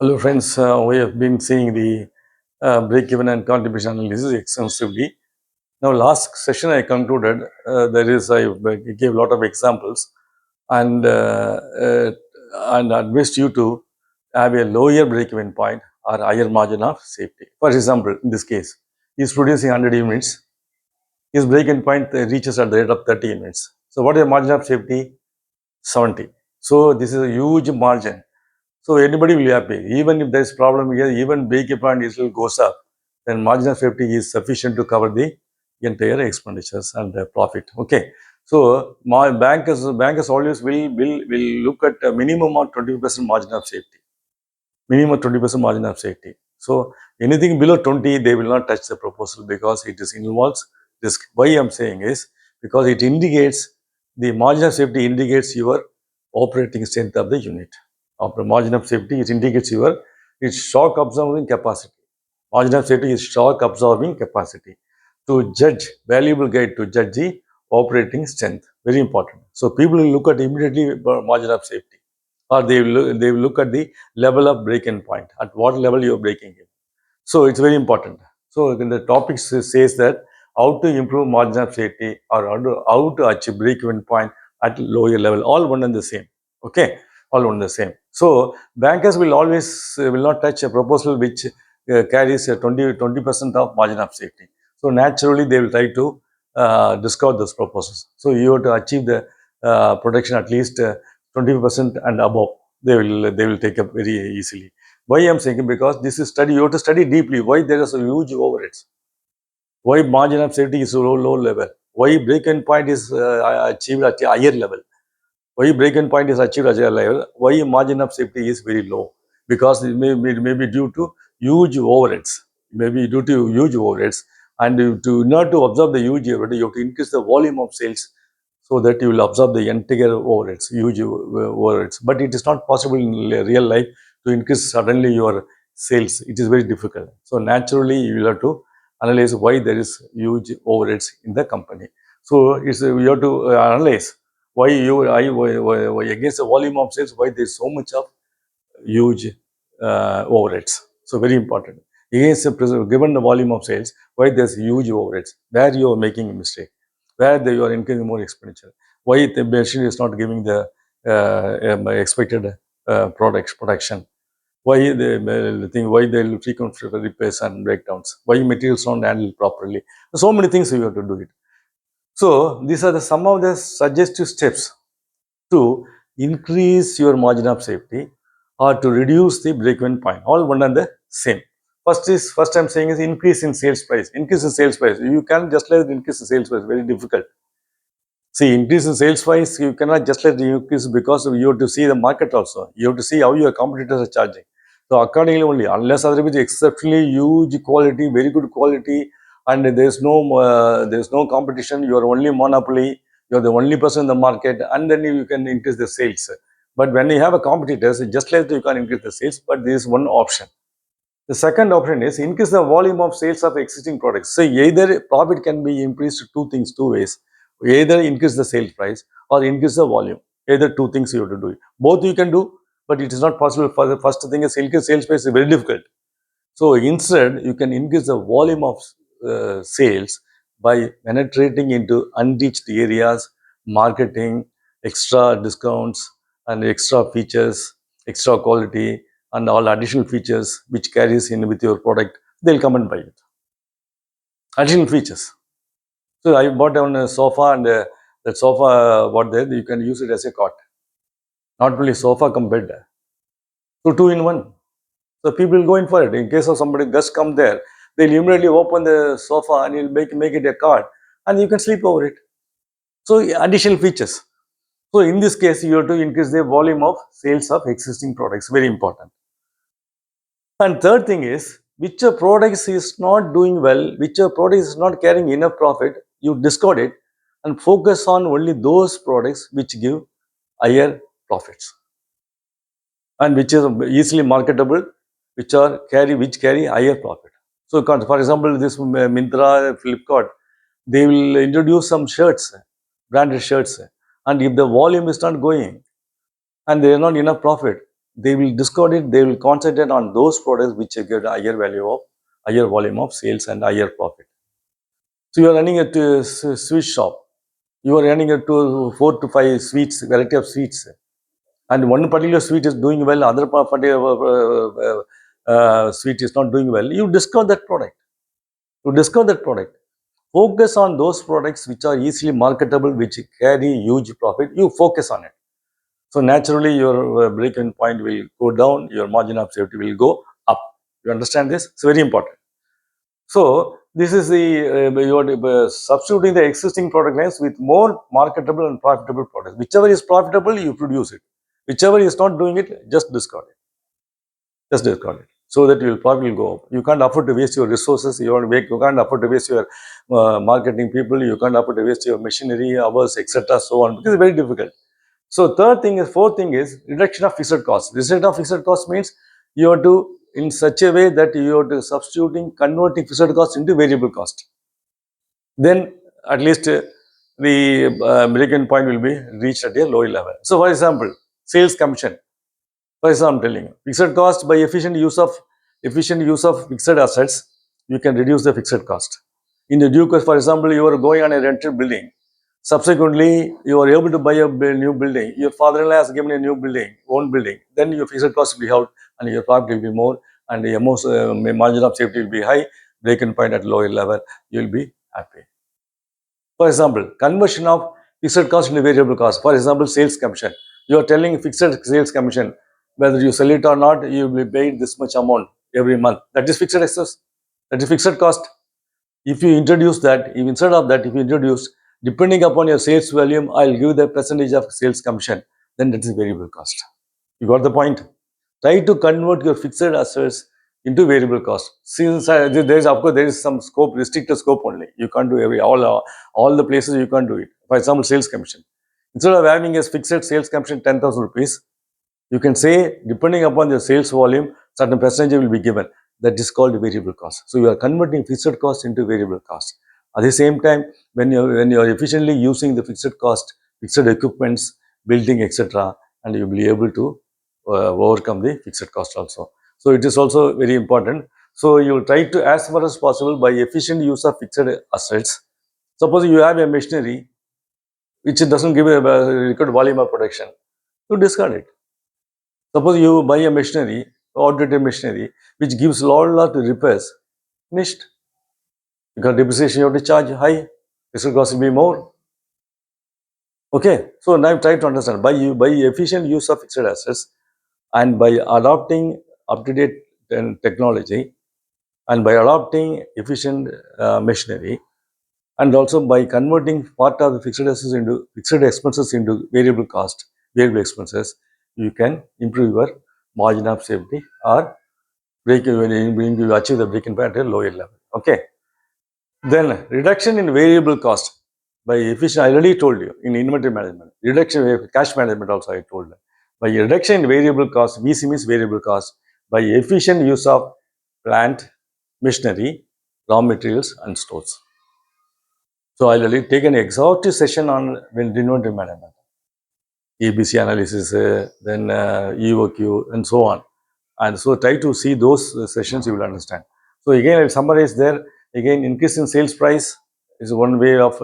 Hello, friends. We have been seeing the break-even and contribution analysis extensively. Now, last session I concluded. I gave a lot of examples and advised you to have a lower break-even point or higher margin of safety. For example, in this case, he is producing 100 units. His break-even point reaches at the rate of 30 units. So, what is the margin of safety? 70. So, this is a huge margin. So anybody will be happy. Even if there is problem here, even break-even is will goes up, then margin of safety is sufficient to cover the entire expenditures and the profit. Okay. So my bankers always will look at a minimum of 20% margin of safety. Minimum 20% margin of safety. So anything below 20, they will not touch the proposal because it is involves risk. Why I am saying is because it indicates the margin of safety indicates your operating strength of the unit. After margin of safety, it indicates your its shock absorbing capacity. Margin of safety is shock absorbing capacity to judge valuable guide to judge the operating strength. Very important. So people will look at immediately margin of safety, or they will look at the level of break-in point. At what level you are breaking in. So it's very important. So then the topic says that how to improve margin of safety or how to achieve break-even point at lower level. All one and the same. Okay, all one and the same. So bankers will always will not touch a proposal which carries a 20% of margin of safety. So naturally they will try to discard those proposals. So you have to achieve the protection at least 20% and above. They will take up very easily. Why I am saying? Because this is study, you have to study deeply why there is a huge overheads, why margin of safety is low level, why break-in point is achieved at a higher level, why break-in point is achieved at a higher level, why margin of safety is very low. Because it may be due to huge overheads, maybe due to huge overheads, and not to absorb the huge overhead, you have to increase the volume of sales so that you will absorb the entire overheads, huge overheads. But it is not possible in real life to increase suddenly your sales. It is very difficult. So naturally, you will have to analyze why there is huge overheads in the company. So you have to analyze why against the volume of sales, why there is so much of huge overheads. So very important. Against given the volume of sales, why there's huge overheads, where you are making a mistake, where you are incurring more expenditure, why the machine is not giving the expected production, why why they frequent repairs and breakdowns, why materials not handled properly. So many things you have to do it. So these are some of the suggestive steps to increase your margin of safety or to reduce the break-even point. All one and the same. First I'm saying is increase in sales price. Increase in sales price. You can't just let it increase in sales price. Very difficult. See, increase in sales price, you cannot just let it increase because you have to see the market also. You have to see how your competitors are charging. So accordingly only, unless otherwise exceptionally huge quality, very good quality, and there's no competition, you are only monopoly, you are the only person in the market, and then you can increase the sales. But when you have a competitors, just like you can increase the sales, but there is one option. The second option is increase the volume of sales of existing products. So either profit can be increased two ways. Either increase the sales price or increase the volume. Either two things you have to do. Both you can do, but it is not possible. For the first thing is increase sales price is very difficult. So instead, you can increase the volume of sales by penetrating into unreached areas, marketing, extra discounts, and extra features, extra quality, and all additional features which carries in with your product. They'll come and buy it. Additional features. So I bought down a sofa, and that sofa, what there, you can use it as a cot. Not only sofa, come bed. So two in one. So people go in for it. In case of somebody guest come there, they'll immediately open the sofa and you'll make it a cot, and you can sleep over it. So additional features. So in this case, you have to increase the volume of sales of existing products. Very important. And third thing is, which products is not doing well, which product is not carrying enough profit, you discard it and focus on only those products which give higher profits and which is easily marketable, which carry higher profit. So, for example, this Myntra, Flipkart, they will introduce some shirts, branded shirts, and if the volume is not going and there is not enough profit, they will discard it, they will concentrate on those products which get higher volume of sales and higher profit. So you are running a sweet shop. You are running a 4 to 5 sweets, variety of sweets, and one particular sweet is doing well, other particular sweet is not doing well. You discard that product. You discard that product. Focus on those products which are easily marketable, which carry huge profit. You focus on it. So naturally, your break-even point will go down. Your margin of safety will go up. You understand this? It's very important. So this is the you are substituting the existing product lines with more marketable and profitable products. Whichever is profitable, you produce it. Whichever is not doing it, just discard it. Just discard it. So that your profit will go up. You can't afford to waste your resources. You can't afford to waste your marketing people. You can't afford to waste your machinery, hours, etc. So on. Because it's very difficult. So fourth thing is reduction of fixed costs. Reduction of fixed costs means you have to, in such a way that you have to converting fixed costs into variable cost. Then at least the break-even point will be reached at a lower level. So for example, sales commission. For example, I'm telling you, fixed cost by efficient use of fixed assets, you can reduce the fixed cost. In the due course, for example, you are going on a rented building. Subsequently, you are able to buy a new building. Your father-in-law has given a new building, own building. Then your fixed cost will be out and your profit will be more and your margin of safety will be high. Break-even point at lower level, you will be happy. For example, conversion of fixed cost into variable cost. For example, sales commission. You are telling fixed sales commission, whether you sell it or not, you will be paid this much amount every month. That is fixed excess. That is fixed cost. If you introduce that, instead of that, if you introduce, depending upon your sales volume, I'll give the percentage of sales commission, then that is variable cost. You got the point? Try to convert your fixed assets into variable cost. Since there is, of course, there is some scope, restricted scope only. You can't do all the places you can't do it. For example, sales commission. Instead of having a fixed sales commission 10,000 rupees, you can say, depending upon your sales volume, certain percentage will be given. That is called variable cost. So you are converting fixed cost into variable cost. At the same time, when you are efficiently using the fixed cost, fixed equipments, building, etc., and you will be able to overcome the fixed cost also. So it is also very important. So you will try to, as far as possible, by efficient use of fixed assets. Suppose you have a machinery which doesn't give a required volume of production, you discard it. Suppose you buy a machinery, outdated machinery, which gives lot of repairs, finished. Because depreciation you have to charge high, fixed cost will be more. Okay, so now try to understand by efficient use of fixed assets and by adopting up-to-date technology and by adopting efficient machinery and also by converting part of the fixed assets into fixed expenses into variable cost, variable expenses, you can improve your margin of safety or break when you achieve the break-even point at a lower level. Okay. Then reduction in variable cost by efficient. I already told you in inventory management, reduction in cash management also I told you. By reduction in variable cost, VC means variable cost, by efficient use of plant, machinery, raw materials and stores. So I already taken an exhaustive session on inventory management, ABC analysis, then EOQ and so on. And so try to see those sessions, you will understand. So again, I will summarize there. Again, increase in sales price is one way of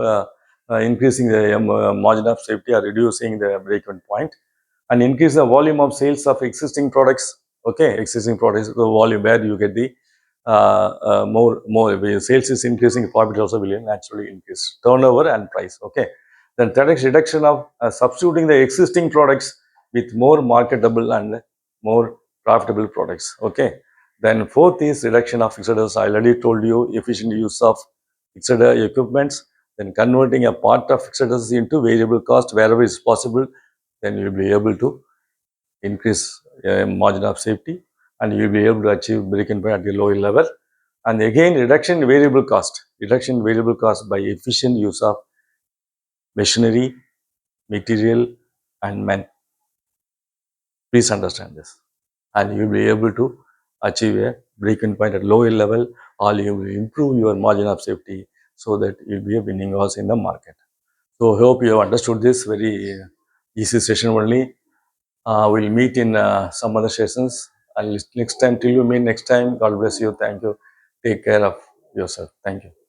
increasing the margin of safety or reducing the break-even point, and increase the volume of sales of existing products. Okay, existing products, the volume where you get the more sales is increasing, profit also will naturally increase, turnover and price. Okay, then third is reduction of substituting the existing products with more marketable and more profitable products. Okay, then fourth is reduction of fixed assets. I already told you, efficient use of fixed equipments, then converting a part of fixed assets into variable cost wherever is possible, then you will be able to increase margin of safety and you will be able to achieve break-even point at a lower level. And again, reduction in variable cost by efficient use of machinery, material and men. Please understand this. And you will be able to achieve a break-even point at lower level, or you will improve your margin of safety so that you will be a winning horse in the market. So, hope you have understood this very easy session only. We'll meet in some other sessions. And next time, till you meet next time, God bless you. Thank you. Take care of yourself. Thank you.